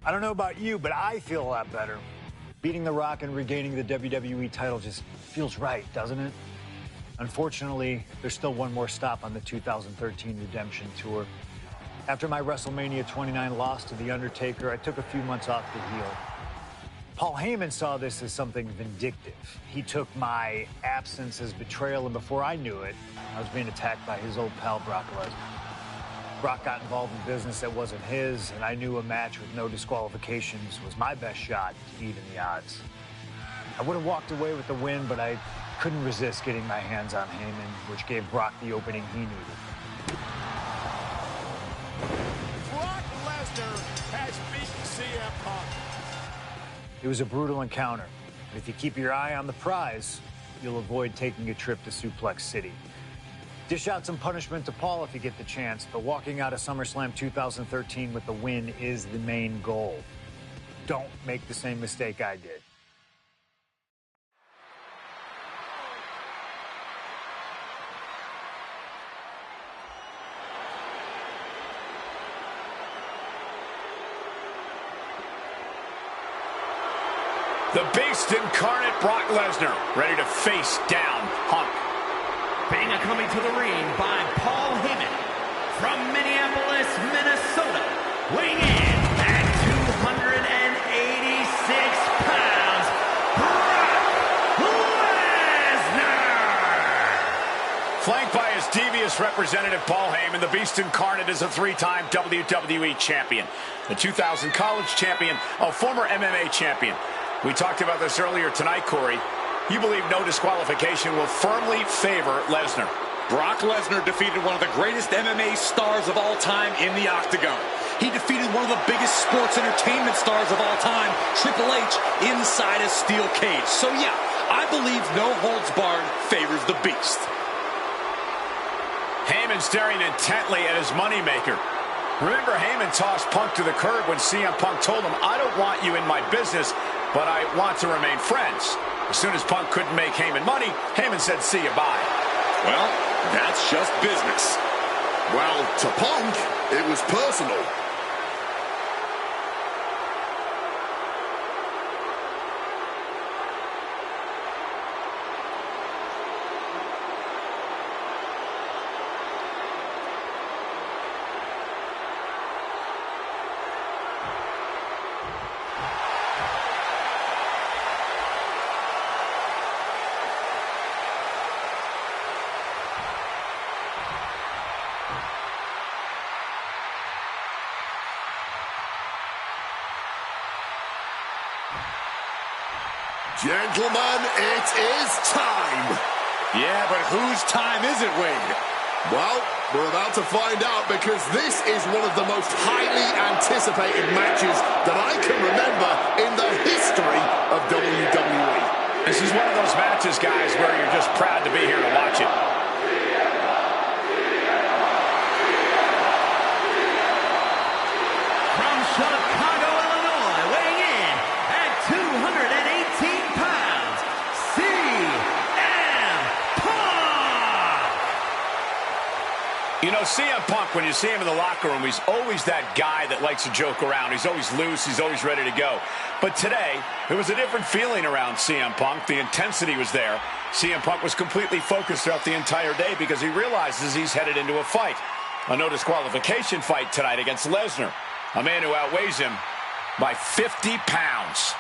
I don't know about you, but I feel a lot better. Beating The Rock and regaining the WWE title just feels right, doesn't it? Unfortunately, there's still one more stop on the 2013 Redemption Tour. After my WrestleMania 29 loss to The Undertaker, I took a few months off to heal. Paul Heyman saw this as something vindictive. He took my absence as betrayal, and before I knew it, I was being attacked by his old pal, Brock Lesnar. Brock got involved in business that wasn't his, and I knew a match with no disqualifications was my best shot to even the odds. I would have walked away with the win, but I couldn't resist getting my hands on Heyman, which gave Brock the opening he needed. Brock Lesnar has beaten CM Punk. It was a brutal encounter, but if you keep your eye on the prize, you'll avoid taking a trip to Suplex City. Dish out some punishment to Paul if you get the chance, but walking out of SummerSlam 2013 with the win is the main goal. Don't make the same mistake I did. The Beast incarnate Brock Lesnar, ready to face down Punk. Being coming to the ring by Paul Heyman from Minneapolis, Minnesota, weighing in at 286 pounds, Brock Lesnar! Flanked by his devious representative Paul Heyman, the Beast incarnate is a three-time WWE champion, the 2000 college champion, a former MMA champion. We talked about this earlier tonight, Corey. You believe no disqualification will firmly favor Lesnar. Brock Lesnar defeated one of the greatest MMA stars of all time in the Octagon. He defeated one of the biggest sports entertainment stars of all time, Triple H, inside a steel cage. So yeah, I believe no holds barred favors the Beast. Heyman staring intently at his moneymaker. Remember, Heyman tossed Punk to the curb when CM Punk told him, "I don't want you in my business, but I want to remain friends." As soon as Punk couldn't make Heyman money, Heyman said, "See you, bye." Well, that's just business. Well, to Punk, it was personal. Gentlemen, it is time. Yeah, but whose time is it, Wade? Well, we're about to find out, because this is one of the most highly anticipated matches that I can remember in the history of WWE. This is one of those matches, guys, where you're just proud to be here to watch it. From Chicago, Illinois, weighing in at 218 pounds, CM Punk! You know, CM Punk, when you see him in the locker room, he's always that guy that likes to joke around. He's always loose. He's always ready to go. But today, there was a different feeling around CM Punk. The intensity was there. CM Punk was completely focused throughout the entire day because he realizes he's headed into a fight. A no disqualification fight tonight against Lesnar, a man who outweighs him by 50 pounds.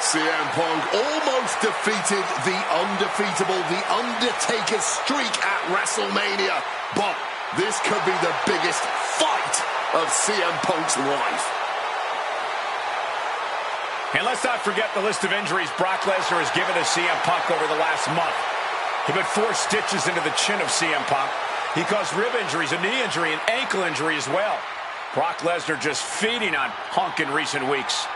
CM Punk almost defeated the undefeatable The Undertaker's streak at WrestleMania, but this could be the biggest fight of CM Punk's life. And let's not forget the list of injuries Brock Lesnar has given to CM Punk over the last month. He put 4 stitches into the chin of CM Punk. He caused rib injuries, a knee injury, an ankle injury as well. Brock Lesnar just feeding on Punk in recent weeks.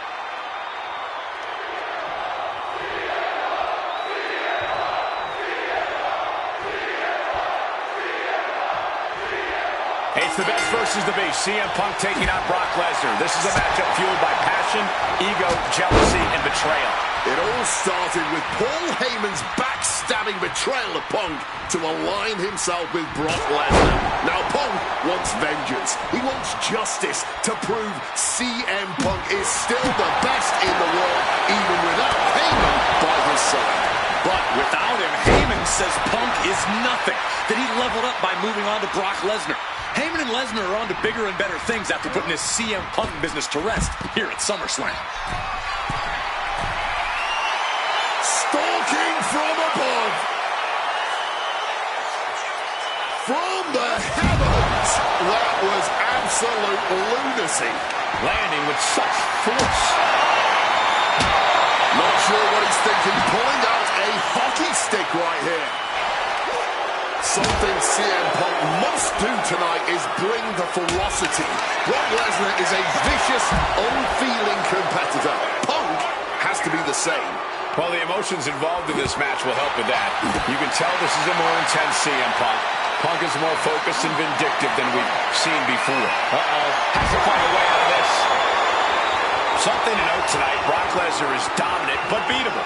A It's the best versus the beast. CM Punk taking on Brock Lesnar. This is a matchup fueled by passion, ego, jealousy, and betrayal. It all started with Paul Heyman's backstabbing betrayal of Punk to align himself with Brock Lesnar. Now Punk wants vengeance. He wants justice to prove CM Punk is still the best in the world, even without Heyman by his side. But without him, Heyman says Punk is nothing. That he leveled up by moving on to Brock Lesnar. Heyman and Lesnar are on to bigger and better things after putting his CM Punk business to rest here at SummerSlam. Stalking from above. From the heavens. That was absolute lunacy. Landing with such force. Not sure what he's thinking. Pulling out a hockey stick right here. Something CM Punk must do tonight is bring the ferocity. Brock Lesnar is a vicious, unfeeling competitor. Punk has to be the same. Well, the emotions involved in this match will help with that. You can tell this is a more intense CM Punk. Punk is more focused and vindictive than we've seen before. Has to find a way out of this. Something to note tonight, Brock Lesnar is dominant but beatable.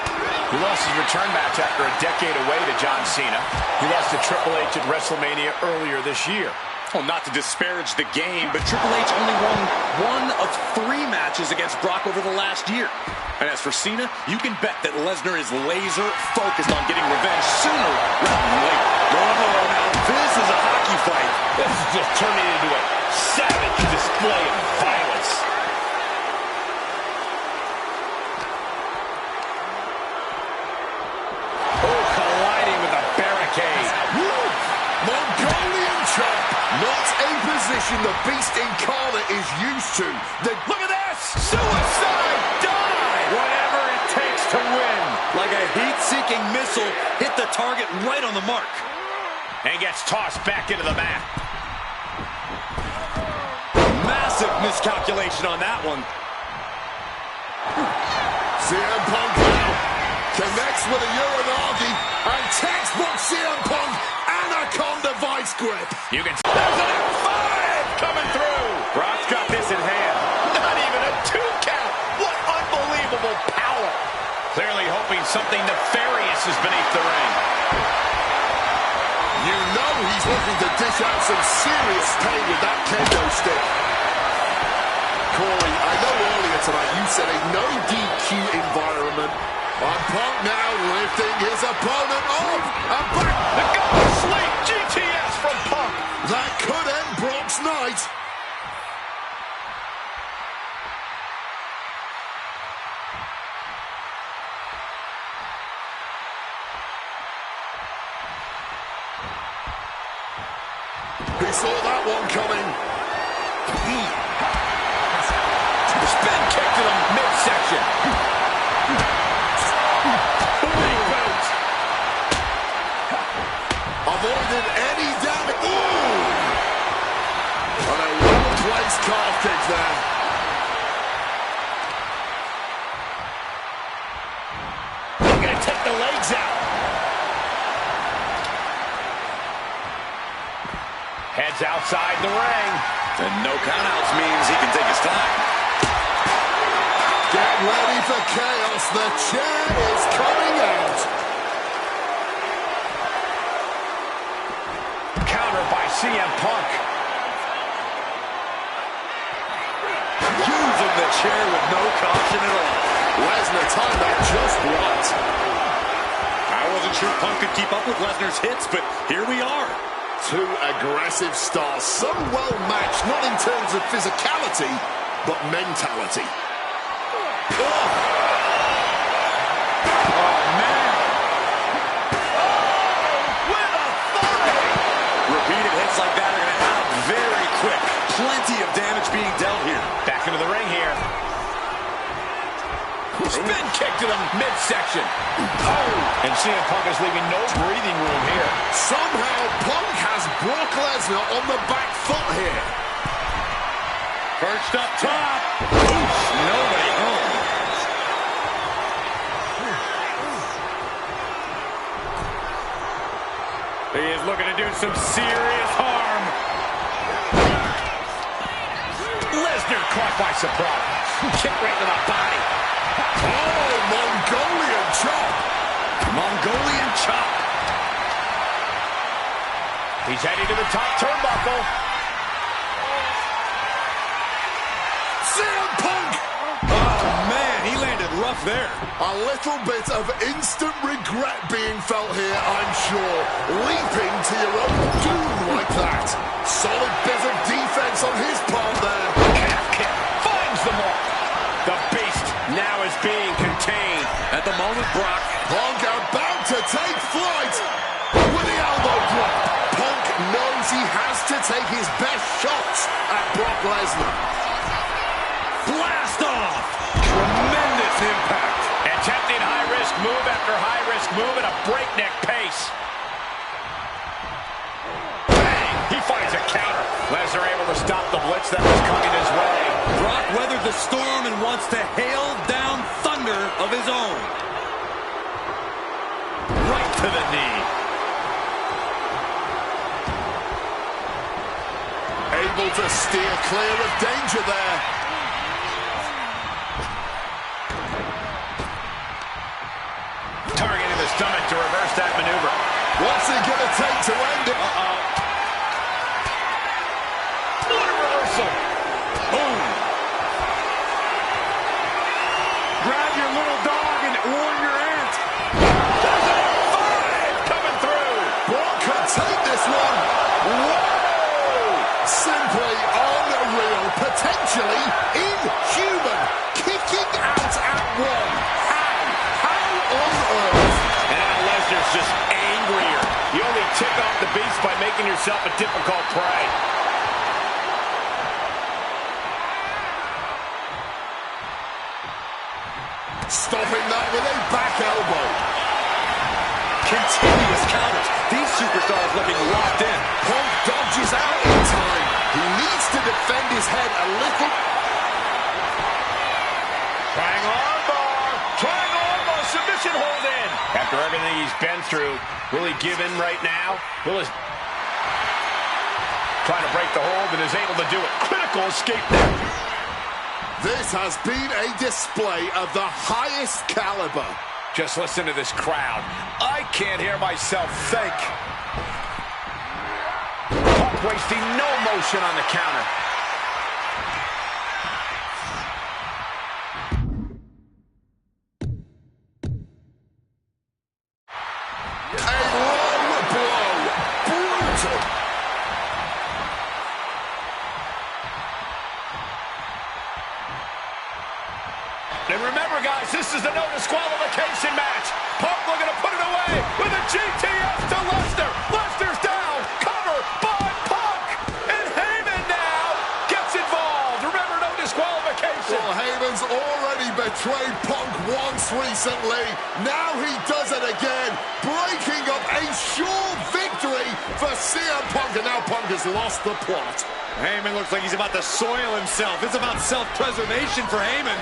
He lost his return match after a decade away to John Cena. He lost to Triple H at WrestleMania earlier this year. Well, not to disparage the game, but Triple H only won 1 of 3 matches against Brock over the last year. And as for Cena, you can bet that Lesnar is laser focused on getting revenge sooner rather than later. Oh, now this is a hockey fight. This is just turning into a savage display of violence. Oh, colliding with a barricade. Woo! Mongolian chop. Not a position the Beast Incarnate is used to. Look at this! Suicide dive! Whatever it takes to win. Like a heat-seeking missile, hit the target right on the mark. And gets tossed back into the mat. Massive miscalculation on that one. CM Punk now connects with a Uranagi and textbook CM Punk Anaconda Vice Grip. You can... There's an F5 coming through! Brock's got this in hand. Not even a 2 count! What unbelievable power! Clearly hoping something nefarious is beneath the ring. You know he's looking to dish out some serious pain with that kendo stick. Corey, I know earlier tonight you said a no DQ environment. And Punk now lifting his opponent up and back. The go sleep GTS from Punk. That could end Brock's night. He saw that one coming. Spin kick to the midsection. Avoided any damage. Ooh! And a well-placed calf kick there. They're going to take the legs out. Heads outside the ring. And no countouts means he can take his time. Get ready for chaos. The chair is coming out. Counter by CM Punk. Using the chair with no caution at all. Lesnar timed that just right. I wasn't sure Punk could keep up with Lesnar's hits, but here we are. 2 aggressive stars, so well matched, not in terms of physicality, but mentality. Oh, man. With authority. Repeated hits like that are going to add up very quick. Plenty of damage being dealt here. Back into the ring here. Spin kick to the midsection. Oh! And CM Punk is leaving no breathing room here. Somehow, Punk has Brock Lesnar on the back foot here. Perched up top. Oof, nobody home. He is looking to do some serious harm. Lesnar caught by surprise. Kick right to the body. Oh, Mongolian chop. Mongolian chop. He's heading to the top turnbuckle. CM Punk! Oh, man, he landed rough there. A little bit of instant regret being felt here, I'm sure. Leaping to your own doom like that. Solid bit of defense on his part there. Calf kick finds the mark. The Beast now is being contained. At the moment, Brock. Punk about to take flight with the elbow drop. Punk knows he has to take his best shots at Brock Lesnar. Blast off! Tremendous impact. Attempting high-risk move after high-risk move at a breakneck pace. Bang! He finds a counter. Lesnar able to stop the blitz that was coming his way. Brock weathered the storm and wants to hail down thunder of his own. Right to the knee. Able to steer clear of danger there. Targeting the stomach to reverse that maneuver. What's it going to take to end it? What a reversal. Boom. Grab your little dog and warn your aunt. There's a 5 coming through. Brock could take this one. Whoa! Simply unreal. Potentially inhuman. Kicking out at one. How on earth? And now Lesnar's just angrier. You only tick off the Beast by making yourself a difficult prey. Stopping that with a back elbow. Continuous counters. These superstars looking locked in. Punk dodges out in time. He needs to defend his head a little. Trying armbar. Trying armbar. Submission hold in. After everything he's been through, will he give in right now? Will his... Trying to break the hold and is able to do it. Critical escape there. This has been a display of the highest caliber. Just listen to this crowd. I can't hear myself think. Punk wasting no motion on the counter. A low blow. Brutal. And remember, guys, this is a no disqualification match. Punk looking to put it away with a GTS to Lesnar. Lesnar's down. Cover by Punk. And Heyman now gets involved. Remember, no disqualification. Well, Heyman's already betrayed Punk once recently. Now he does it again, breaking up a sure victory for CM Punk. And now Punk has lost the plot. Heyman looks like he's about to soil himself. It's about self-preservation for Heyman.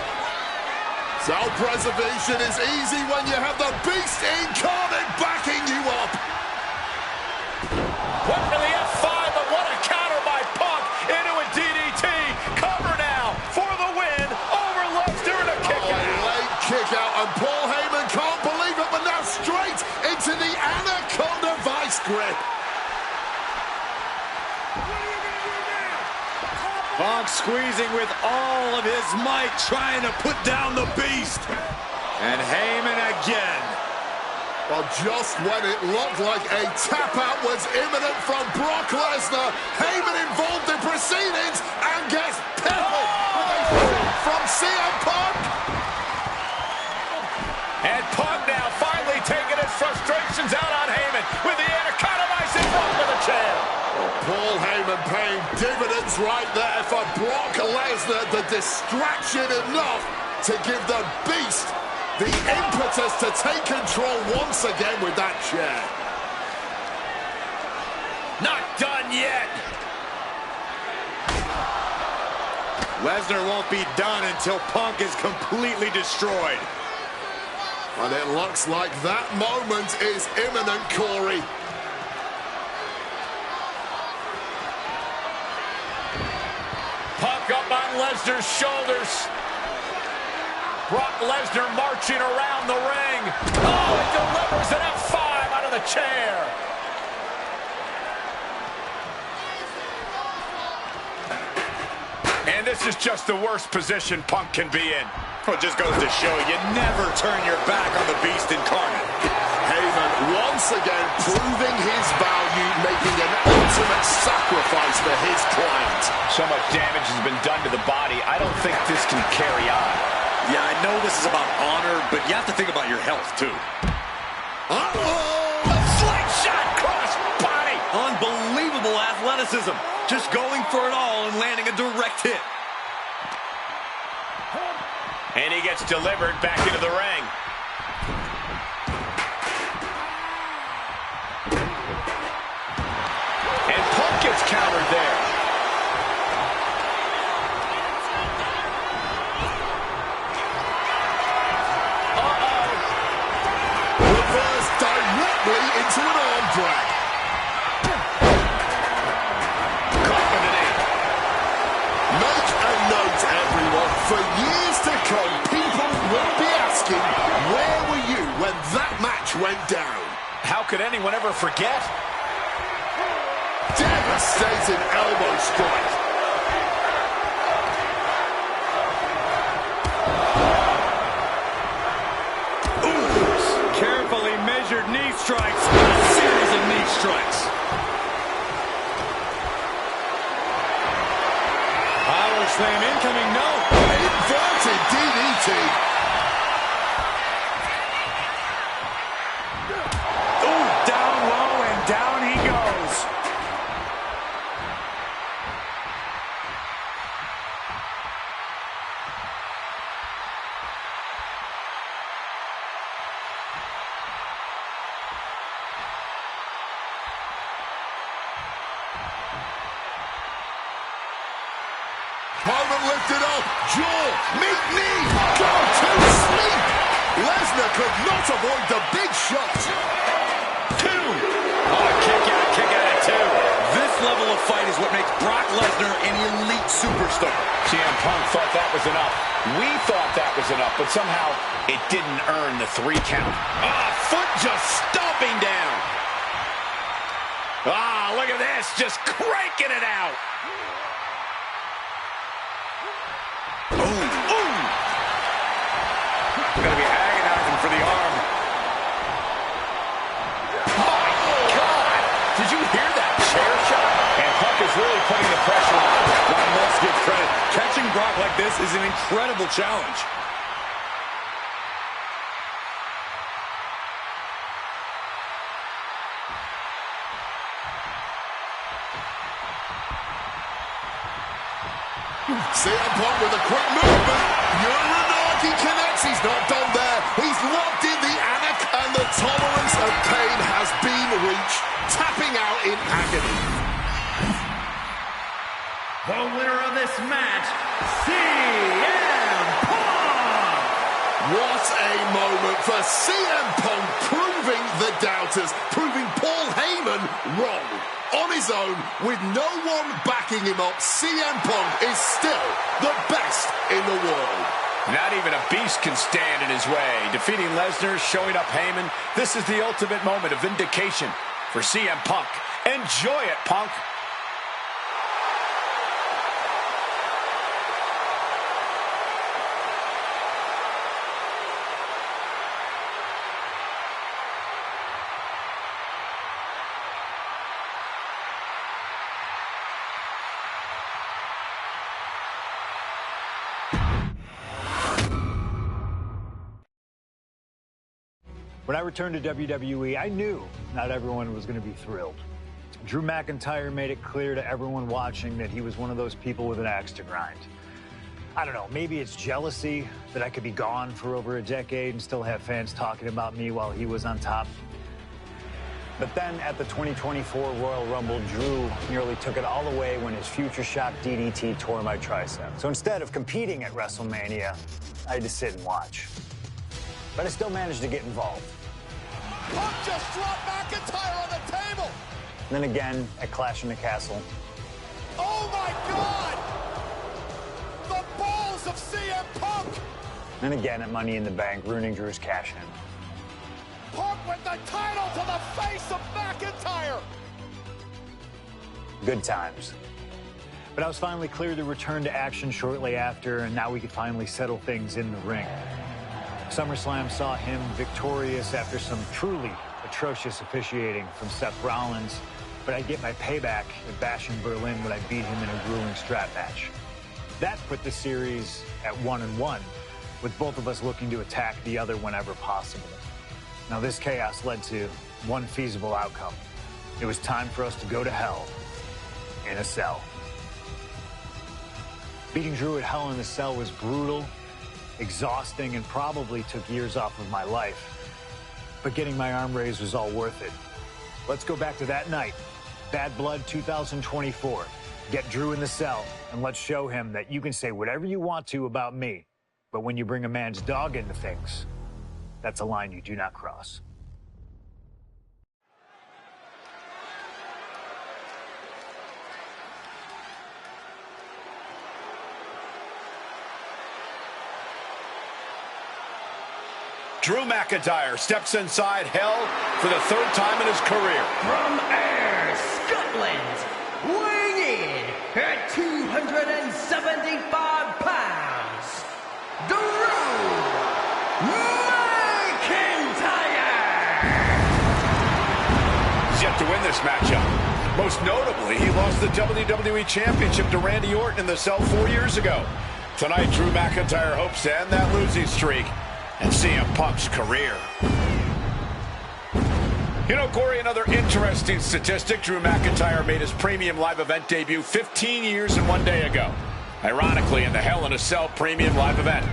Self-preservation is easy when you have the Beast incarnate backing you up. What for the F5, but what a counter by Punk into a DDT. Cover now for the win over Lesnar and a kick out. Late kick out, and Paul Heyman can't believe it, but now straight into the Anaconda Vice grip. Punk squeezing with all of his might, trying to put down the Beast. And Heyman again. Well, just when it looked like a tap-out was imminent from Brock Lesnar, Heyman involved in proceedings and gets peppered with a shot from CM Punk. And Punk now finally taking his frustrations out on Heyman with the Anaconda Vice in front of the chair. Paul Heyman paying dividends right there for Brock Lesnar. The distraction enough to give the Beast the impetus to take control once again with that chair. Not done yet. Lesnar won't be done until Punk is completely destroyed. And it looks like that moment is imminent, Corey. Lesnar's shoulders. Brock Lesnar marching around the ring. Oh, it delivers an F5 out of the chair. And this is just the worst position Punk can be in. Well, it just goes to show you never turn your back on the beast incarnate. Heyman once again proving his value, making an ultimate sacrifice for his client. So much damage has been done to the body. I don't think this can carry on. Yeah, I know this is about honor, but you have to think about your health, too. Uh-oh! A slingshot cross body. Unbelievable athleticism. Just going for it all and landing a direct hit. And he gets delivered back into the ring. And Punk gets countered there. Reversed directly into an arm drag. Make a note, everyone. For years to come, people will be asking, where were you when that match went down? How could anyone ever forget? Devastating elbow strike. Ooh, carefully measured knee strikes. A series of knee strikes. Power slam incoming, no. Inverted DDT. Ooh, down low and down he goes. Opponent lifted up. Jaw. Meet knee. Go to sleep. Lesnar could not avoid the big shot. Two. Oh, kick out at two. This level of fight is what makes Brock Lesnar an elite superstar. CM Punk thought that was enough. We thought that was enough, but somehow it didn't earn the 3 count. Foot just stomping down. Look at this, just cranking it out. Gonna be agonizing for the arm. My God! Did you hear that chair shot? And Punk is really putting the pressure on. I must give credit. Catching Brock like this is an incredible challenge. CM Punk with a quick movement. Uranagi connects. He's not done there. He's locked in the Anak, and the tolerance of pain has been reached. Tapping out in agony. The winner of this match, CM Punk! What a moment for CM Punk, proving the doubters, proving Paul Heyman wrong. On his own, with no one backing him up, CM Punk is still the best in the world. Not even a beast can stand in his way. Defeating Lesnar, showing up Heyman. This is the ultimate moment of vindication for CM Punk. Enjoy it, Punk. When I returned to WWE, I knew not everyone was going to be thrilled. Drew McIntyre made it clear to everyone watching that he was one of those people with an axe to grind. I don't know, maybe it's jealousy that I could be gone for over a decade and still have fans talking about me while he was on top. But then at the 2024 Royal Rumble, Drew nearly took it all away when his future shock DDT tore my tricep. So instead of competing at WrestleMania, I had to sit and watch. But I still managed to get involved. Punk just dropped McIntyre on the table. And then again at Clash in the Castle. Oh my God! The of CM Punk. And again at Money in the Bank, ruining Drew's cash-in. Punk with the title to the face of McIntyre. Good times. But I was finally cleared to return to action shortly after, and now we could finally settle things in the ring. SummerSlam saw him victorious after some truly atrocious officiating from Seth Rollins, but I'd get my payback at Bash in Berlin when I beat him in a grueling strap match. That put the series at 1-1, with both of us looking to attack the other whenever possible. Now this chaos led to one feasible outcome. It was time for us to go to hell in a cell. Beating Drew at Hell in a Cell was brutal, exhausting, and probably took years off of my life. But getting my arm raised was all worth it. Let's go back to that night, Bad Blood 2024. Get Drew in the cell, and let's show him that you can say whatever you want to about me, but when you bring a man's dog into things, that's a line you do not cross. Drew McIntyre steps inside Hell for the third time in his career. From Ayr, Scotland, weighing in at 275 pounds, Drew McIntyre! He's yet to win this matchup. Most notably, he lost the WWE Championship to Randy Orton in the cell 4 years ago. Tonight, Drew McIntyre hopes to end that losing streak and CM Punk's career. You know, Corey, another interesting statistic. Drew McIntyre made his premium live event debut 15 years and 1 day ago. Ironically, in the Hell in a Cell premium live event.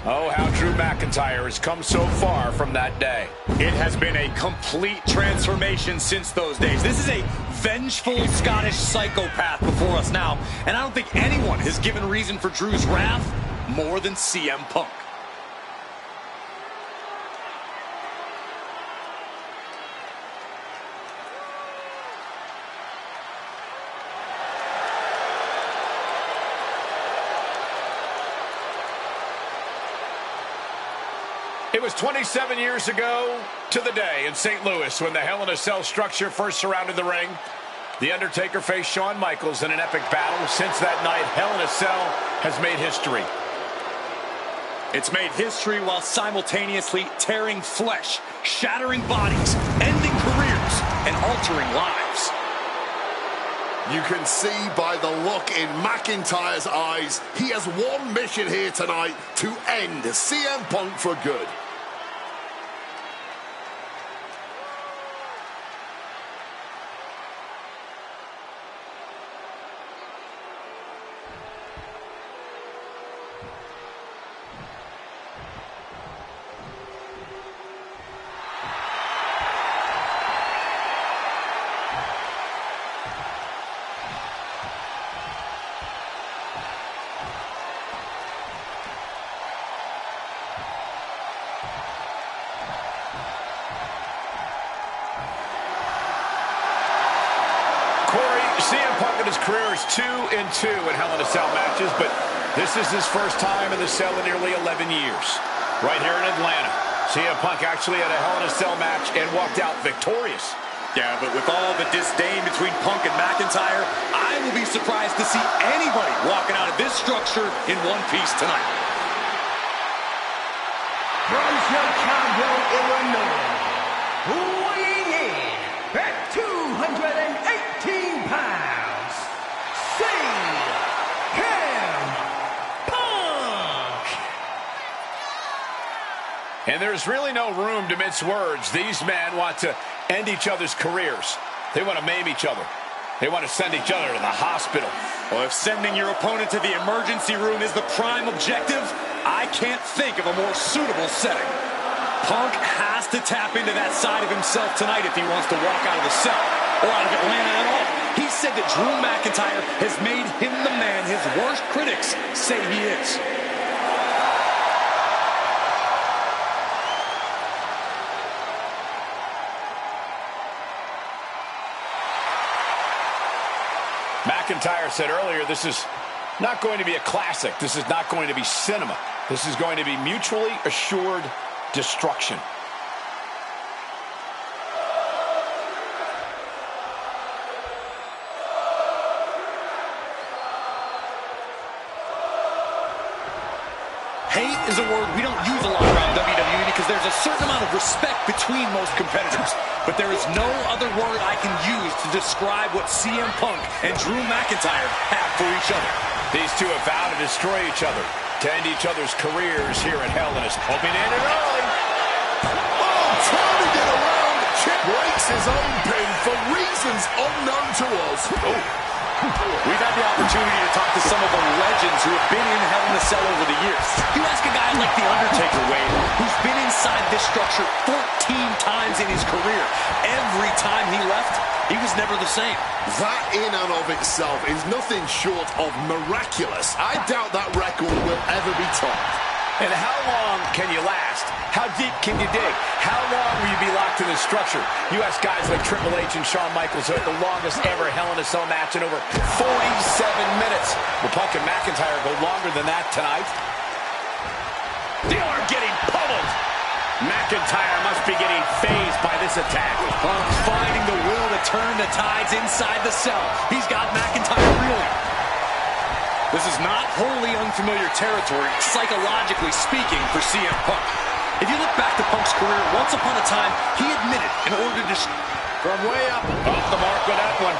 Oh, how Drew McIntyre has come so far from that day. It has been a complete transformation since those days. This is a vengeful Scottish psychopath before us now, and I don't think anyone has given reason for Drew's wrath more than CM Punk. It was 27 years ago to the day in St. Louis when the Hell in a Cell structure first surrounded the ring. The Undertaker faced Shawn Michaels in an epic battle. Since that night, Hell in a Cell has made history. It's made history while simultaneously tearing flesh, shattering bodies, ending careers, and altering lives. You can see by the look in McIntyre's eyes, he has one mission here tonight: to end CM Punk for good. CM Punk in his career is 2-2 in Hell in a Cell matches, but this is his first time in the cell in nearly 11 years. Right here in Atlanta, CM Punk actually had a Hell in a Cell match and walked out victorious. Yeah, but with all the disdain between Punk and McIntyre, I will be surprised to see anybody walking out of this structure in one piece tonight. From Chicago, Illinois, weighing in at 218 pounds, CM Punk! And there's really no room to mince words. These men want to end each other's careers. They want to maim each other. They want to send each other to the hospital. Well, if sending your opponent to the emergency room is the prime objective, I can't think of a more suitable setting. Punk has to tap into that side of himself tonight if he wants to walk out of the cell, or out of Atlanta at all. He said that Drew McIntyre has made him the man his worst critics say he is. McIntyre said earlier this is Not going to be a classic. This is not going to be cinema. This is going to be mutually assured destruction. Hate is a word we don't use a lot around WWE because there's a certain amount of respect between most competitors. But there is no other word I can use to describe what CM Punk and Drew McIntyre have for each other. These two have vowed to destroy each other, to end each other's careers here in Hell in a Cell. Hoping to end it early. Oh, turning it around. Chip breaks his own pin for reasons unknown to us. Oh. We've had the opportunity to talk to some of the legends who have been in Hell in a Cell over the years. You ask a guy like The Undertaker, Wade, who's been inside this structure 14 times in his career. Every time he left, he was never the same. That in and of itself is nothing short of miraculous. I doubt that record will ever be topped. And how long can you last? How deep can you dig? How long will you be locked in this structure? You ask guys like Triple H and Shawn Michaels who had the longest ever Hell in a Cell match in over 47 minutes. Will Punk and McIntyre go longer than that tonight? They are getting pummeled. McIntyre must be getting phased by this attack. Punk finding the will to turn the tides inside the cell. He's got McIntyre reeling. This is not wholly unfamiliar territory, psychologically speaking, for CM Punk. If you look back to Punk's career, once upon a time, he admitted in order to... From way up, off the mark with that one.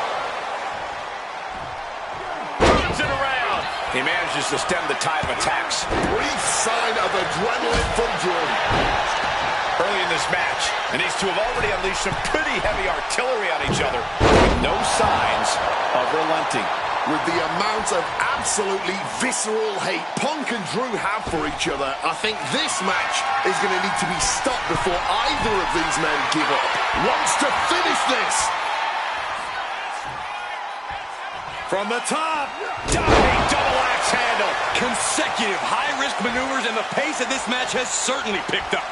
Turns it around. He manages to stem the tide of attacks. Brief sign of adrenaline from Drew. Early in this match, and these two have already unleashed some pretty heavy artillery on each other, with no signs of relenting. With the amount of absolutely visceral hate Punk and Drew have for each other, I think this match is going to need to be stopped before either of these men give up. Wants to finish this. From the top, diving double axe handle. Consecutive high-risk maneuvers, and the pace of this match has certainly picked up.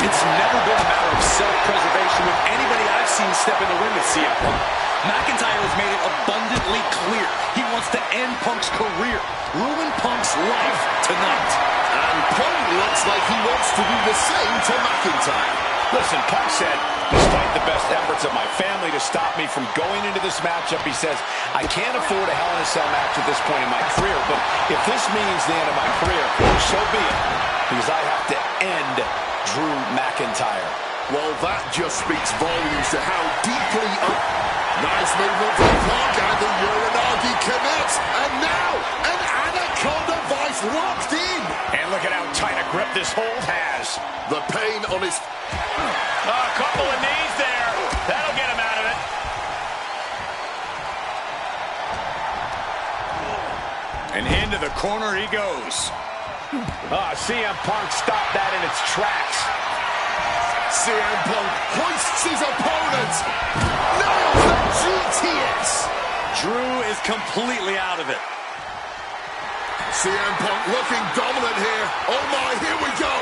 It's never been a matter of self-preservation with anybody I've seen step in the ring with CM Punk. McIntyre has made it abundantly clear he wants to end Punk's career, ruin Punk's life tonight. And Punk looks like he wants to do the same to McIntyre. Listen, Punk said, despite the best efforts of my family to stop me from going into this matchup, he says, I can't afford a Hell in a Cell match at this point in my career, but if this means the end of my career, so be it, because I have to end Drew McIntyre. Well, that just speaks volumes to how deeply... Nice movement from Punk, and the Uranagi connects, and now an Anaconda Vice locked in. And look at how tight a grip this hold has. The pain on his... A couple of knees there. That'll get him out of it. And into the corner he goes. CM Punk stopped that in its tracks. CM Punk hoists his opponent. Nails the GTS. Drew is completely out of it. CM Punk looking dominant here. Oh my, here we go.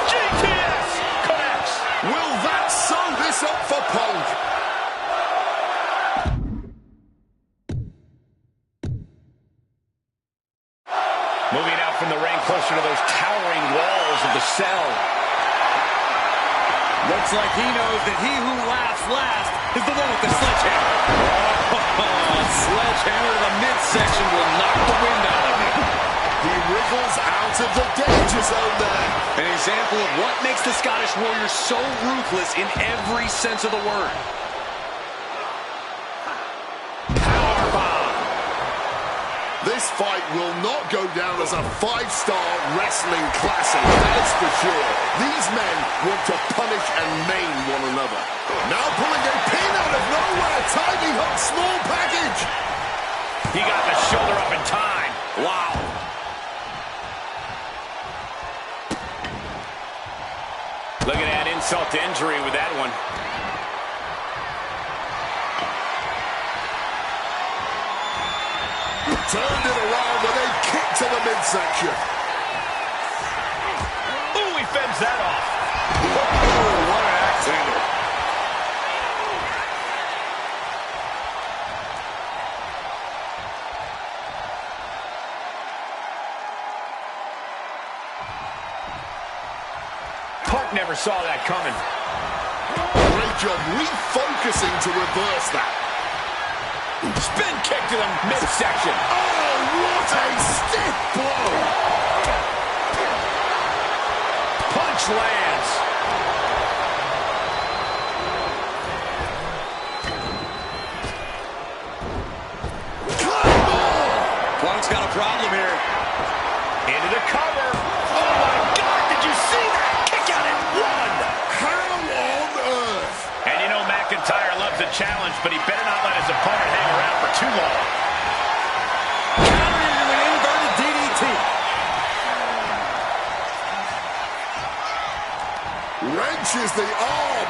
GTS connects. Will that sew this up for Punk? Moving out from the ring closer to those towering walls of the cell. Looks like he knows that he who laughs last is the one with the sledgehammer. Sledgehammer to the midsection will knock the wind out of him. He wriggles out of the danger zone there. An example of what makes the Scottish Warrior so ruthless in every sense of the word. This fight will not go down as a 5-star wrestling classic, that is for sure. These men want to punish and maim one another. Now pulling a pin out of nowhere, tiny hook, small package. He got the shoulder up in time. Wow. Look at that insult to injury with that one. Turned it around with a kick to the midsection. Ooh, he fends that off. Oh, what an axe handle. never saw that coming. Great job refocusing to reverse that. Spin kick to the midsection. Oh, what a stiff blow. Punch lands. Punk's got a problem here. Into the cover. Oh, my God, did you see that? Kick out at one. How on earth? And you know McIntyre loves a challenge, but he better not let his opponent hang around for too long. Countered into an inverted DDT. Wrenches the arm,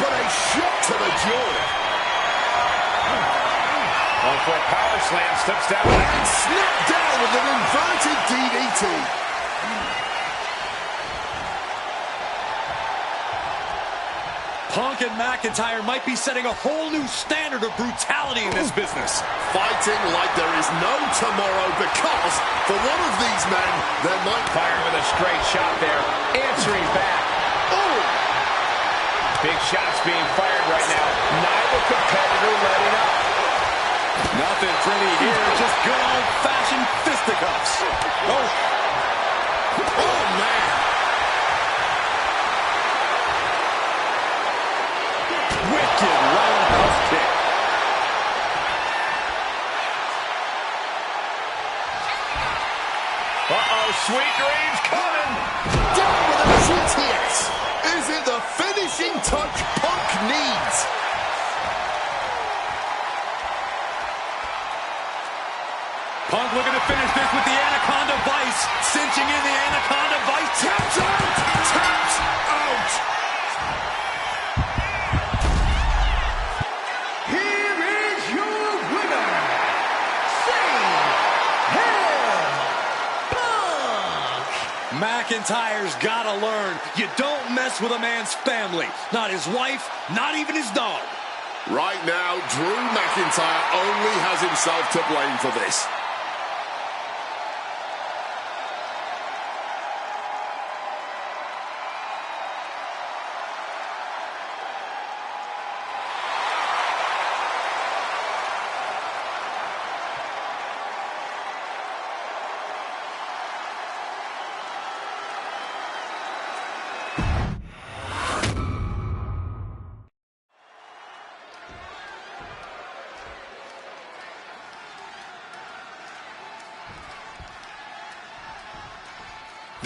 but a shot to the jaw. Going for a power slam, steps down. And snapped down with an inverted DDT. Punk and McIntyre might be setting a whole new standard of brutality in this business. Fighting like there is no tomorrow because for one of these men, there might... Firing with a straight shot there. Answering back. Oh! Big shots being fired right now. Neither competitor letting up. Nothing pretty here, just good old-fashioned fisticuffs. Oh, Oh, man! wicked roundhouse kick. Uh-oh, sweet dreams coming. Down with a GTS. Is it the finishing touch Punk needs? Punk looking to finish this with the Anaconda Vice. Cinching in the Anaconda Vice. Taps out! Taps out! Here is your winner, CM Punk. McIntyre's gotta learn, you don't mess with a man's family. Not his wife, not even his dog. Right now, Drew McIntyre only has himself to blame for this.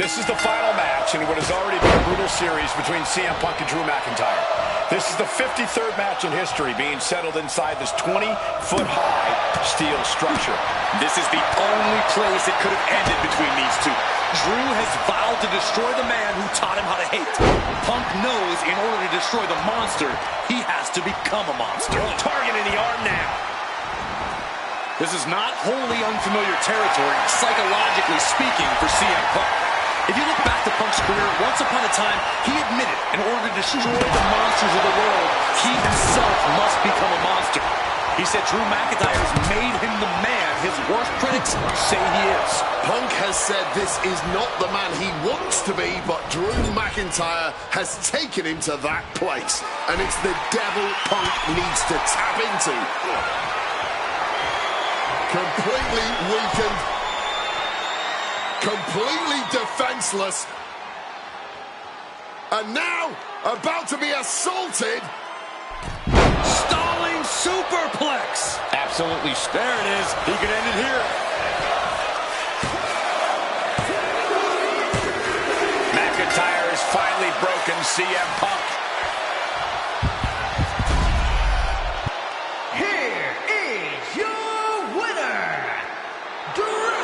This is the final match in what has already been a brutal series between CM Punk and Drew McIntyre. This is the 53rd match in history being settled inside this 20-foot-high steel structure. This is the only place it could have ended between these two. Drew has vowed to destroy the man who taught him how to hate. Punk knows in order to destroy the monster, he has to become a monster. Targeting the arm now. This is not wholly unfamiliar territory, psychologically speaking, for CM Punk. If you look back to Punk's career, once upon a time, he admitted in order to destroy the monsters of the world, he himself must become a monster. He said Drew McIntyre has made him the man his worst critics say he is. Punk has said this is not the man he wants to be, but Drew McIntyre has taken him to that place. And it's the devil Punk needs to tap into. Completely weakened. Completely defenseless. And now, about to be assaulted. Stalling superplex. Absolutely. There it is. He could end it here. McIntyre has finally broken CM Punk. Here is your winner, Drew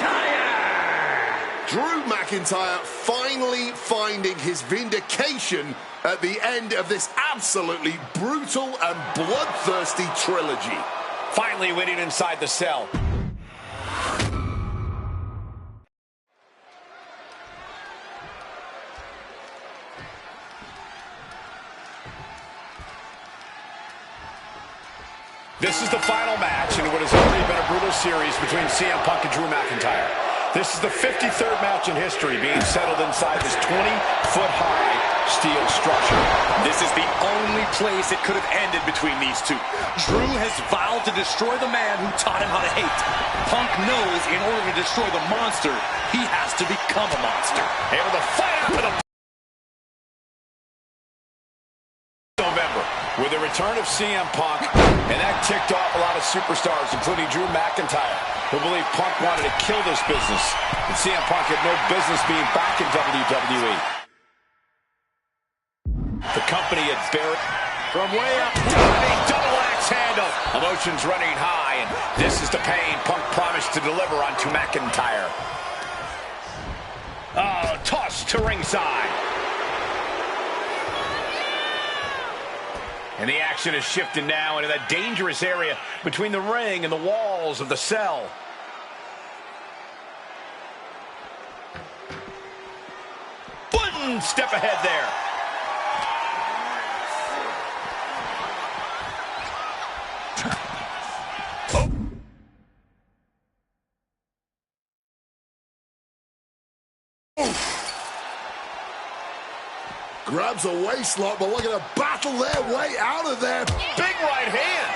McIntyre. Drew McIntyre finally finding his vindication at the end of this absolutely brutal and bloodthirsty trilogy. Finally winning inside the cell. This is the final match in what has already been a brutal series between CM Punk and Drew McIntyre. This is the 53rd match in history being settled inside this 20-foot-high steel structure. This is the only place it could have ended between these two. Drew has vowed to destroy the man who taught him how to hate. Punk knows in order to destroy the monster, he has to become a monster. Able to fight out for the November with the return of CM Punk, and that ticked off a lot of superstars, including Drew McIntyre, who believed Punk wanted to kill this business, and CM Punk had no business being back in WWE. The company had buried from way up, a double axe handle. Emotions running high, and this is the pain Punk promised to deliver onto McIntyre. Oh, toss to ringside. And the action is shifting now into that dangerous area between the ring and the walls of the cell. One step ahead there. Grabs a waistlock, but looking to battle their way out of there. Big right hand.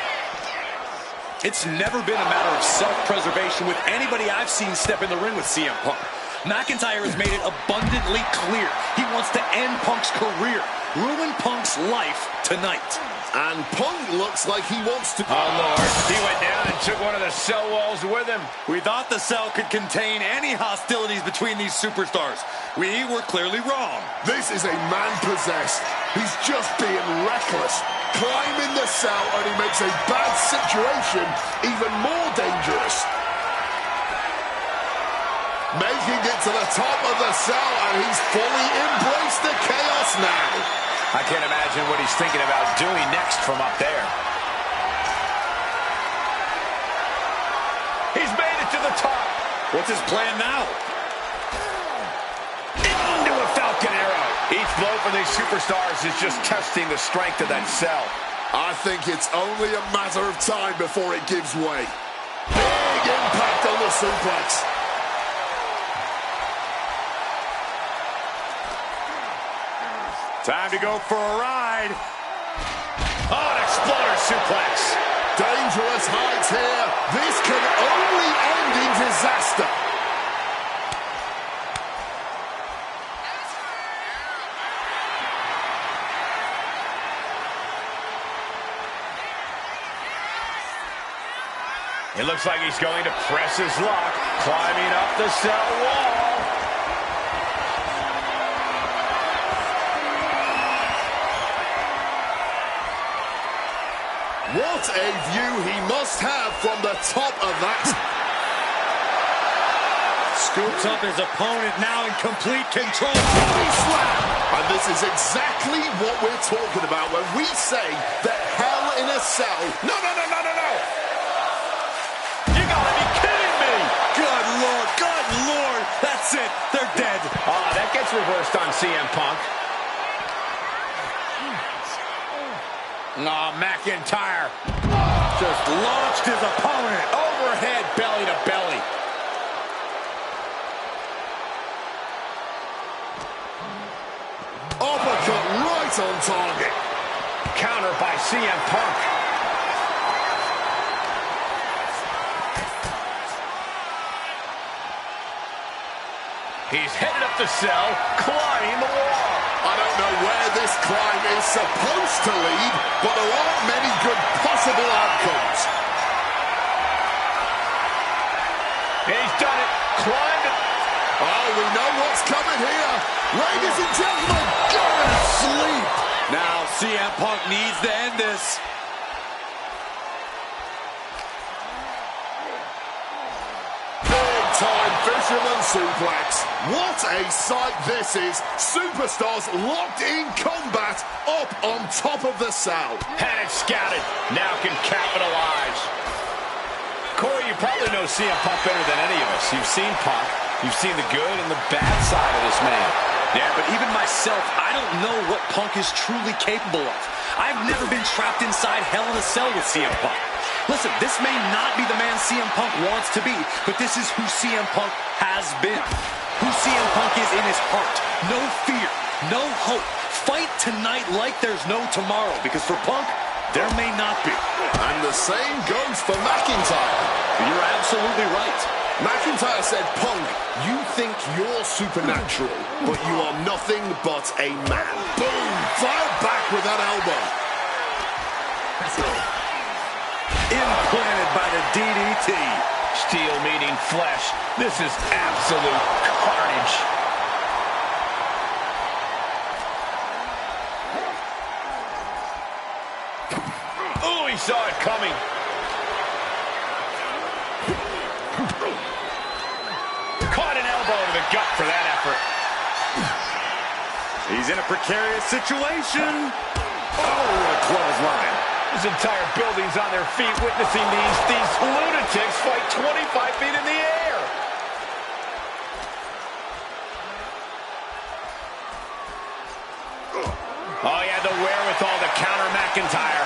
It's never been a matter of self-preservation with anybody I've seen step in the ring with CM Punk. McIntyre has made it abundantly clear he wants to end Punk's career, ruin Punk's life tonight. And Punk looks like he wants to... Oh, Lord. He went down and took one of the cell walls with him. We thought the cell could contain any hostilities between these superstars. We were clearly wrong. This is a man possessed. He's just being reckless. Climbing the cell only makes a bad situation even more dangerous. Making it to the top of the cell, and he's fully embraced the chaos now. I can't imagine what he's thinking about doing next from up there. He's made it to the top. What's his plan now? Into a Falcon Arrow. Each blow for these superstars is just testing the strength of that cell. I think it's only a matter of time before it gives way. Big impact on the suplex. Time to go for a ride. Oh, an exploder suplex. Dangerous heights here. This can only end in disaster. It looks like he's going to press his luck, climbing up the cell wall. What a view he must have from the top of that. Scoops up his opponent, now in complete control. Body slam. And this is exactly what we're talking about when we say that hell in a cell. No, no, no, no, no, no. You gotta be kidding me. Good Lord, good Lord. That's it, they're dead. That gets reversed on CM Punk. Oh, McIntyre Just launched his opponent. overhead, belly to belly. Uppercut right on target. Counter by CM Punk. He's headed up the cell, climbing the wall. I don't know where this climb is supposed to lead, but there aren't many good possible outcomes. He's done it. Climbed it. Oh, we know what's coming here. Ladies and gentlemen, go to sleep. Now CM Punk needs to end this. Big-time fisherman suplex. What a sight this is. Superstars locked in combat up on top of the cell. Had it scouted. Now can capitalize. Corey, you probably know CM Punk better than any of us. You've seen Punk. You've seen the good and the bad side of this man. Yeah, but even myself, I don't know what Punk is truly capable of. I've never been trapped inside Hell in a Cell with CM Punk. Listen, this may not be the man CM Punk wants to be, but this is who CM Punk has been. Who CM Punk is in his heart. No fear, no hope. Fight tonight like there's no tomorrow, because for Punk, there may not be. And the same goes for McIntyre. You're absolutely right. McIntyre said, Punk, you think you're supernatural, but you are nothing but a man. Boom! Fired back with that elbow. Implanted by the DDT. Steel meeting flesh. This is absolute carnage. Oh, he saw it coming. Caught an elbow to the gut for that effort. He's in a precarious situation. Oh, a clothesline. This entire building's on their feet witnessing these lunatics fight 25 feet in the air. Oh, he had the wherewithal to counter McIntyre.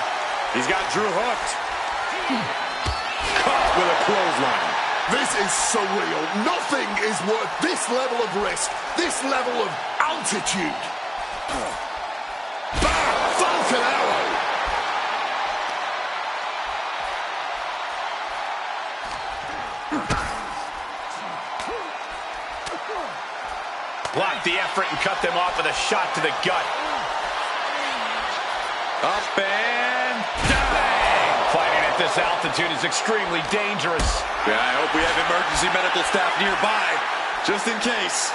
He's got Drew hooked. Caught with a clothesline. This is surreal. Nothing is worth this level of risk, this level of altitude. Bam! Falcon Arrow! Blocked the effort and cut them off with a shot to the gut. Up and Bang! Fighting at this altitude is extremely dangerous. yeah, I hope we have emergency medical staff nearby, just in case.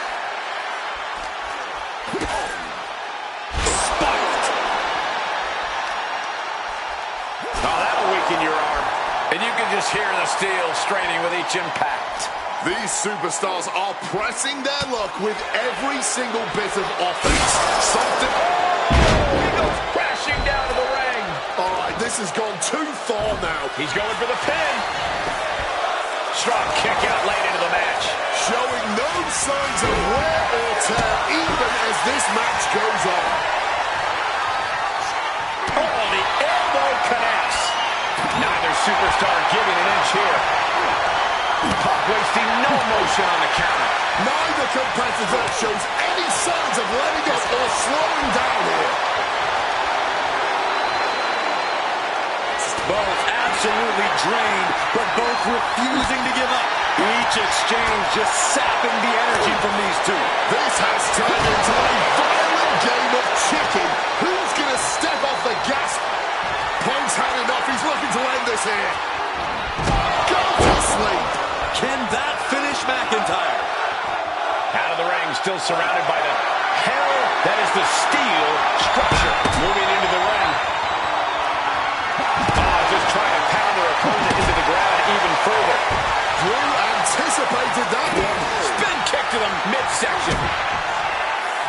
Spiked. Oh, that'll weaken your arm. And you can just hear the steel straining with each impact. These superstars are pressing their luck with every single bit of offense. Something... He goes crashing down to the ring. All right, this has gone too far now. He's going for the pin. Strong kick out late into the match. Showing no signs of wear or tear even as this match goes on. Oh, the elbow connects. Neither superstar giving an inch here. Punk wasting no motion on the counter. Neither competitor shows any signs of letting up or slowing down here. Both absolutely drained, but both refusing to give up. Each exchange just sapping the energy from these two. This has turned into a violent game of chicken. Who's going to step off the gas? Punk's had enough. He's looking to end this here. Go to sleep. Can that finish McIntyre? Out of the ring, still surrounded by the hell that is the steel structure. Moving into the ring. Just trying to pound their opponent into the ground even further. Drew anticipated that one. Spin kick to the midsection.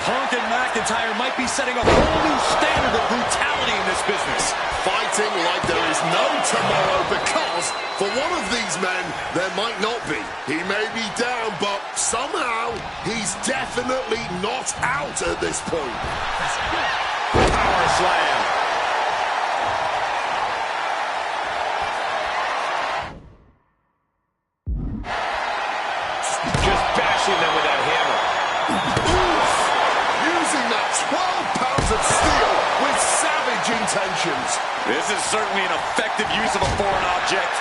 Punk and McIntyre might be setting a whole new standard of brutality in this business. Fighting like there is no tomorrow because for one of these men, there might not be. He may be down, but somehow he's definitely not out at this point. Power slam. Just bashing them with that hammer. Oof! Using that 12 pounds of steel with savage intentions. This is certainly an effective use of a foreign object.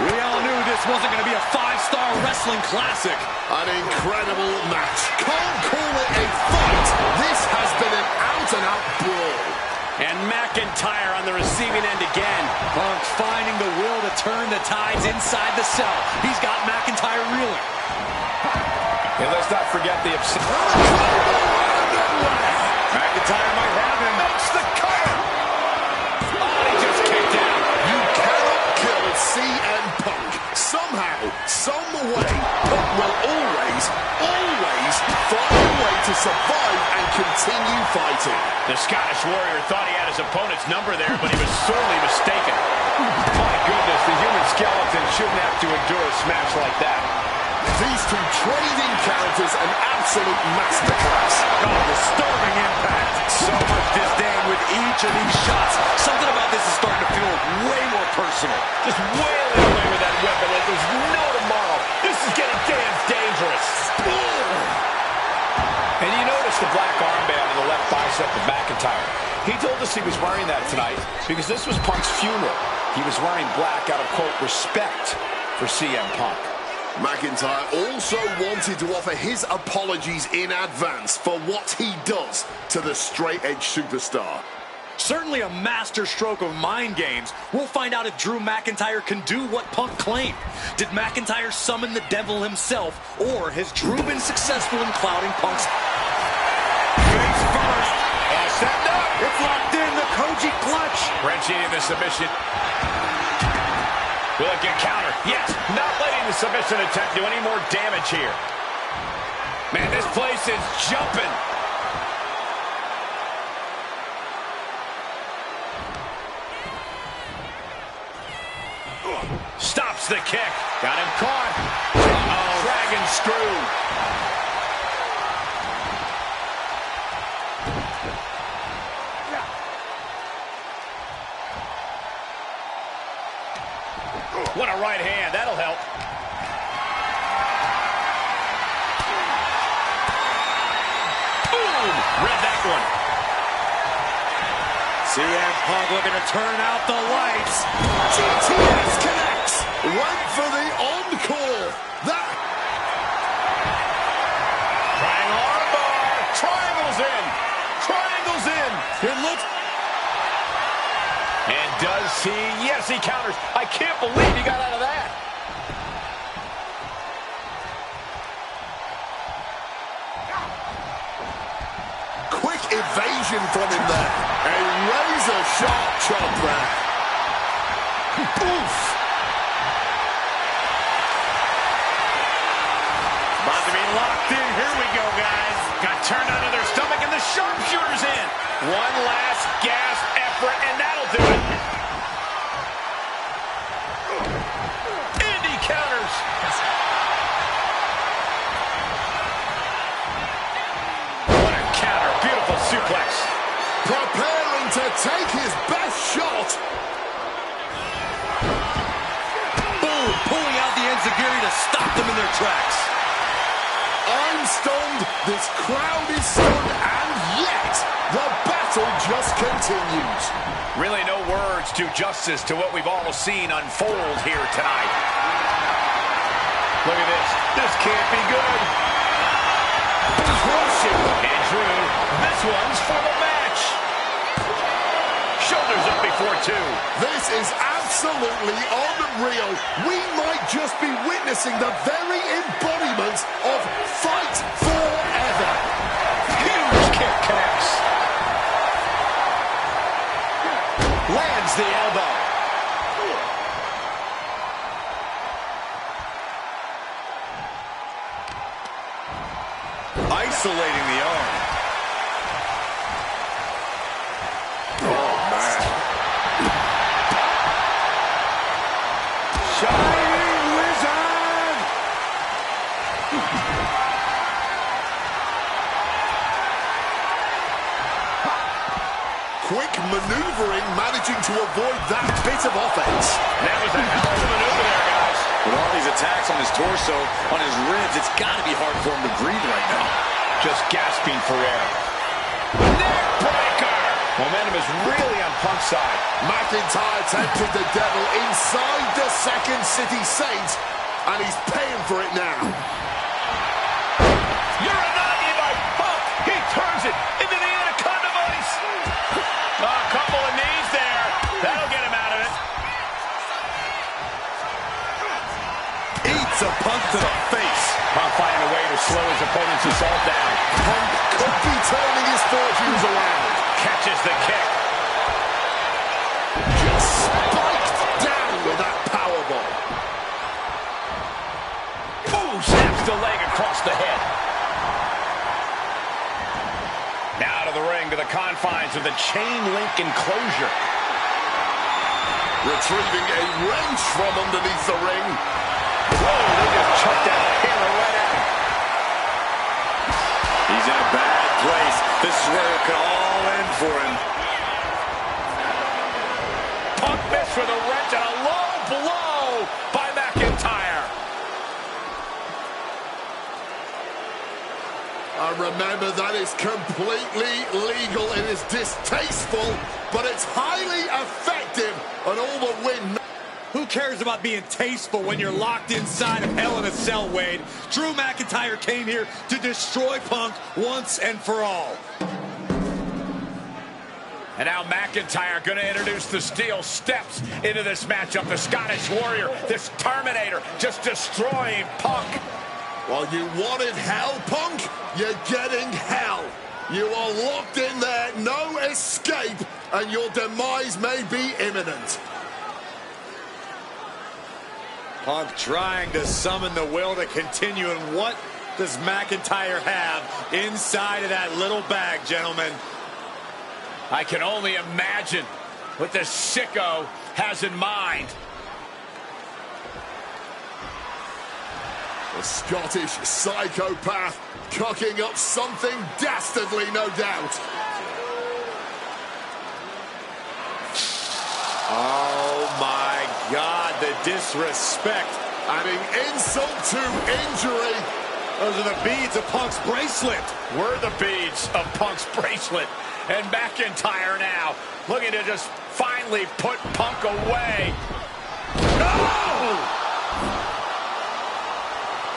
We all knew this wasn't going to be a 5-star wrestling classic. An incredible match. Can't call it a fight. This has been an out-and-out brawl. And McIntyre on the receiving end again. Punk finding the will to turn the tides inside the cell. He's got McIntyre reeling. And let's not forget the McIntyre might have him. makes the cover. Oh, he just kicked out. You cannot kill CM Punk. Somehow, some way, Punk will always find a way to survive and continue fighting. The Scottish Warrior thought he had his opponent's number there, but he was sorely mistaken. My goodness, the human skeleton shouldn't have to endure a smash like that. These two trade encounters an absolute masterclass. Oh, disturbing impact. So much disdain with each of these shots. Something about this is starting to feel way more personal. Just wailing away with that weapon like there's no tomorrow. This is getting damn dangerous. And you notice the black armband on the left bicep of McIntyre. He told us he was wearing that tonight because this was Punk's funeral. He was wearing black out of, quote, respect for CM Punk. McIntyre also wanted to offer his apologies in advance for what he does to the straight-edge superstar. Certainly a master stroke of mind games. We'll find out if Drew McIntyre can do what Punk claimed. Did McIntyre summon the devil himself, or has Drew been successful in clouding Punk's... Face first. Set up. It's locked in, the Koji clutch. Wrenching in the submission. Will it get countered? Yes, not letting the submission attempt do any more damage here. Man, this place is jumping. Stops the kick. Got him caught. Uh-oh. Dragon screw. What a right hand. That'll help. Boom! Read that one. CM Punk looking to turn out the lights. GTS connects. Went for the encore. That... Triangle armbar. Triangles in. Triangles in. It looks... And does he? Yes, he counters. I can't believe he got out of that. quick evasion from him there. A razor-sharp chop there. Oof. About to be locked in. Here we go, guys. Got turned onto their stomach, and the sharpshooter's in. One last gasp effort, and that'll do it. Indy counters. What a counter. Beautiful suplex. Preparing to take his best shot. Boom! Pulling out the enziguri to stop them in their tracks. I'm stunned, this crowd is stunned, and yet the battle just continues. Really no words do justice to what we've all seen unfold here tonight. Look at this. This can't be good. Crushing. And Drew, this one's for the match. Shoulders up before two. This is absolutely unreal. We might just be witnessing the very embodiment of Fight Forever. Huge kick connects. Lands the elbow. Isolating the arm. Oh, man. Shining Wizard! Quick maneuvering, managing to avoid that bit of offense. That was a hell of a maneuver there, guys. With all these attacks on his torso, on his ribs, it's got to be hard for him to breathe right now. Just gasping for air. Neck breaker! Momentum is really on Punk's side. McIntyre tempted the devil inside the Second City Saints, and he's paying for it now. Uranagi by Punk. He turns it into the Anaconda Vice. A couple of knees there. That'll get him out of it. Eats a Punk to the face. Punk finding a way to slow his opponent's assault down. Punk could be turning his fortunes around. Catches the kick. Just spiked down with that powerbomb. Ooh, snaps the leg across the head. Now to the ring, to the confines of the chain link enclosure. Retrieving a wrench from underneath the ring. Whoa, they just Took that pirouette out. He's in a bad place. This is where it could all end for him. Punk missed with a wrench and a low blow by McIntyre. Remember, that is completely legal. It is distasteful, but it's highly effective, and all the win. Who cares about being tasteful when you're locked inside of Hell in a Cell, Wade? Drew McIntyre came here to destroy Punk once and for all. And now McIntyre going to introduce the steel steps into this matchup. The Scottish Warrior, this Terminator, just destroying Punk. Well, you wanted hell, Punk? You're getting hell. You are locked in there, no escape, and your demise may be imminent. Punk trying to summon the will to continue, and what does McIntyre have inside of that little bag, gentlemen? I can only imagine what this sicko has in mind. The Scottish psychopath cooking up something dastardly, no doubt. Oh my God, the disrespect. Adding insult to injury. Those are the beads of Punk's bracelet. We're the beads of Punk's bracelet. And McIntyre now looking to just finally put Punk away. No!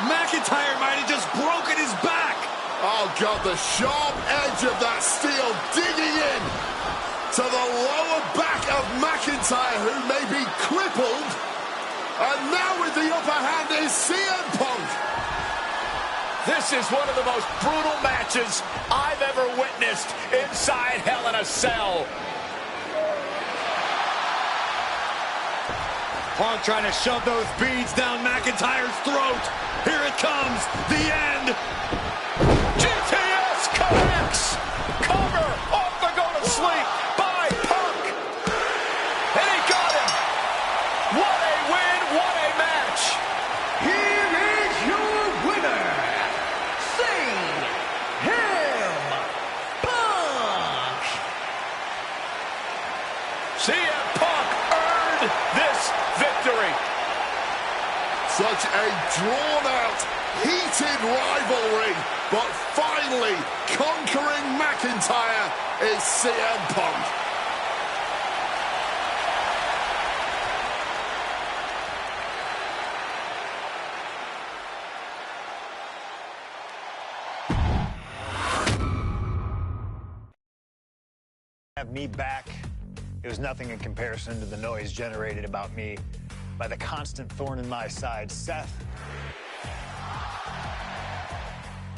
McIntyre might have just broken his back. Oh, God, the sharp edge of that steel digging in to the lower back of McIntyre, who may be crippled. And now with the upper hand is CM Punk. This is one of the most brutal matches I've ever witnessed inside Hell in a Cell. Punk trying to shove those beads down McIntyre's throat. Here it comes, the end. GTS connects. Cover off the go to sleep by Punk. And he got him. What a win, what a match. Here is your winner, CM Punk. CM Punk earned this victory. Such a drawn-out, heated rivalry, but finally conquering McIntyre is CM Punk. Have me back. It was nothing in comparison to the noise generated about me by the constant thorn in my side, Seth.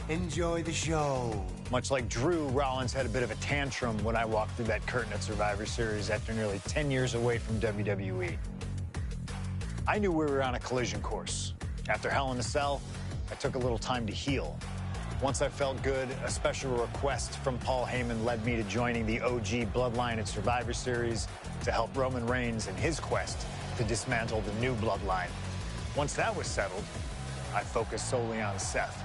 Enjoy the show. Much like Drew, Rollins had a bit of a tantrum when I walked through that curtain at Survivor Series after nearly 10 years away from WWE. I knew we were on a collision course. After Hell in a Cell, I took a little time to heal. Once I felt good, a special request from Paul Heyman led me to joining the OG Bloodline at Survivor Series to help Roman Reigns in his quest to dismantle the new Bloodline. Once that was settled, I focused solely on Seth.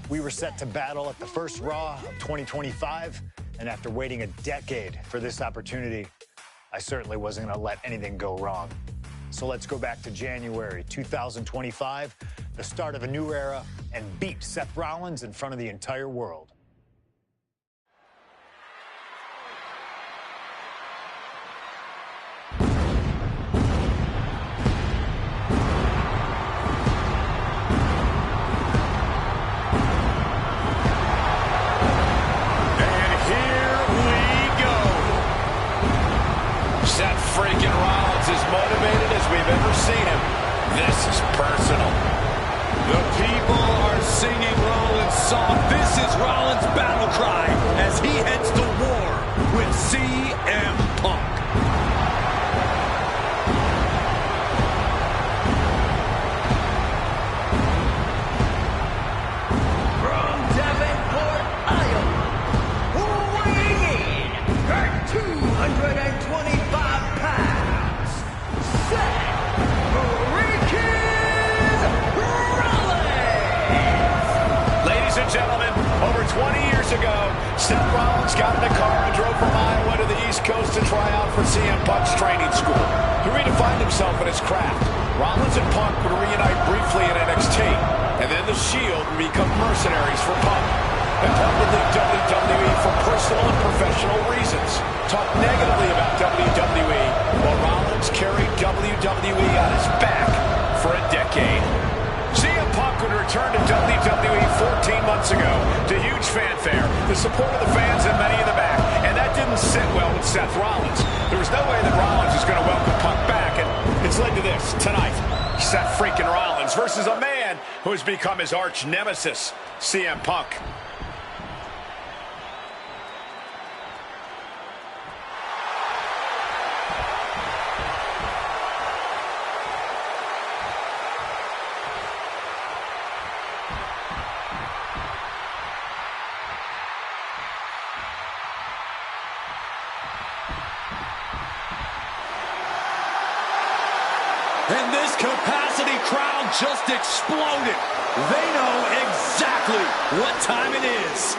We were set to battle at the first Raw of 2025, and after waiting a decade for this opportunity, I certainly wasn't going to let anything go wrong. So let's go back to January 2025, the start of a new era, and beat Seth Rollins in front of the entire world. Freaking Rollins as motivated as we've ever seen him. This is personal. The people are singing Rollins' song. This is Rollins' battle cry as he heads to war with CM Punk. From Davenport, Iowa, weighing in at 225 pounds, Seth freaking Rollins! years ago, Seth Rollins got in a car and drove from Iowa to the East Coast to try out for CM Punk's training school. He redefined himself in his craft. Rollins and Punk would reunite briefly in NXT, and then the Shield would become mercenaries for Punk. And Punk would leave WWE for personal and professional reasons. Talked negatively about WWE, while Rollins carried WWE on his back for a decade. CM Punk would return to WWE 14 months ago to huge fanfare, the support of the fans and many in the back, and that didn't sit well with Seth Rollins. There was no way that Rollins was going to welcome Punk back, and it's led to this tonight. Seth freaking Rollins versus a man who has become his arch nemesis, CM Punk. And this capacity crowd just exploded. They know exactly what time it is.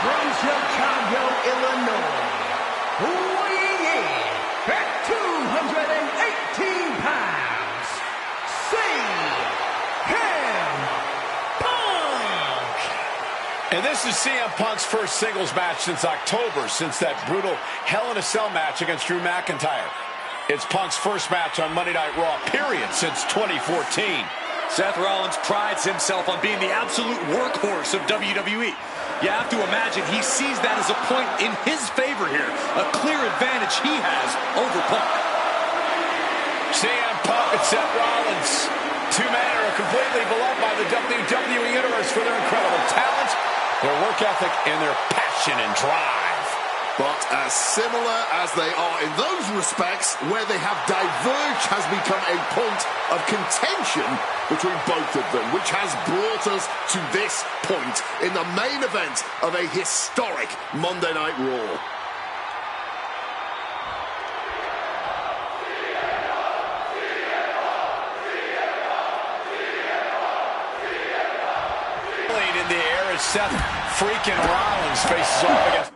From Chicago, Illinois, weighing in at 218 pounds, CM Punk! And this is CM Punk's first singles match since October, since that brutal Hell in a Cell match against Drew McIntyre. It's Punk's first match on Monday Night Raw, period, since 2014. Seth Rollins prides himself on being the absolute workhorse of WWE. You have to imagine he sees that as a point in his favor here, a clear advantage he has over Punk. CM Punk and Seth Rollins, two men who are completely beloved by the WWE Universe for their incredible talent, their work ethic, and their passion and drive. But as similar as they are in those respects, where they have diverged has become a point of contention between both of them, which has brought us to this point in the main event of a historic Monday Night Raw. In the air as Seth freaking Rollins faces off against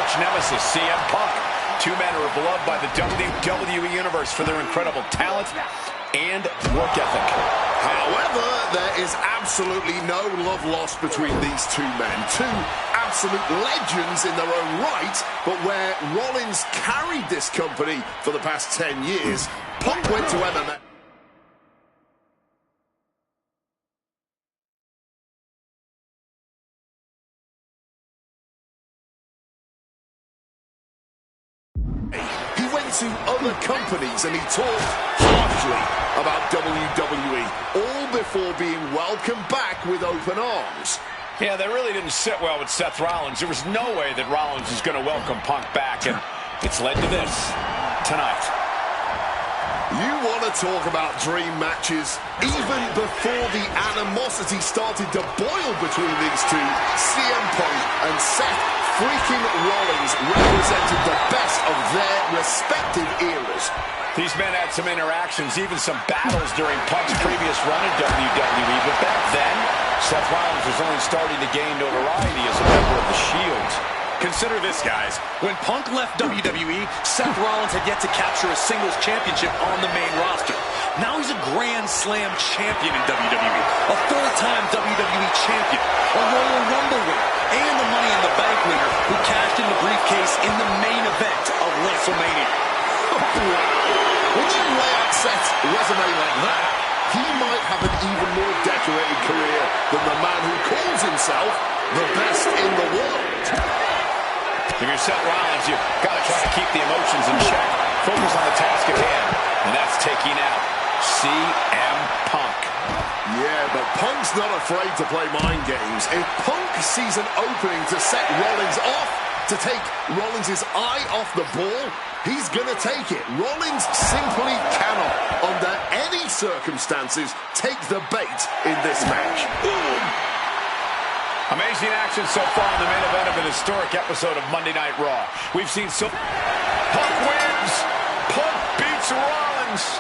arch-nemesis, CM Punk. Two men who are beloved by the WWE Universe for their incredible talent and work ethic. However, there is absolutely no love lost between these two men. Two absolute legends in their own right, but where Rollins carried this company for the past 10 years, Punk went to MMA. He went to other companies and he talked harshly about WWE, all before being welcomed back with open arms. Yeah, that really didn't sit well with Seth Rollins. There was no way that Rollins was going to welcome Punk back, and it's led to this tonight. You want to talk about dream matches? Even before the animosity started to boil between these two, CM Punk and Seth freaking Rollins represented the best of their respective eras. These men had some interactions, even some battles during Punk's previous run in WWE, but back then, Seth Rollins was only starting to gain notoriety as a member of the Shield. Consider this, guys. When Punk left WWE, Seth Rollins had yet to capture a singles championship on the main roster. Now he's a Grand Slam champion in WWE, a four-time WWE champion, a Royal Rumble winner, and the Money in the Bank winner who cashed in the briefcase in the main event of WrestleMania. When you lay out Seth's resume like that, he might have an even more decorated career than the man who calls himself the best in the world. If you're Seth Rollins, you've got to try to keep the emotions in check. Focus on the task at hand, and that's taking out CM Punk. Yeah, but Punk's not afraid to play mind games. If Punk sees an opening to set Rollins off, to take Rollins' eye off the ball, he's going to take it. Rollins simply cannot, under any circumstances, take the bait in this match. Boom! Amazing action so far in the main event of an historic episode of Monday Night Raw. We've seen Punk wins. Punk beats Rollins.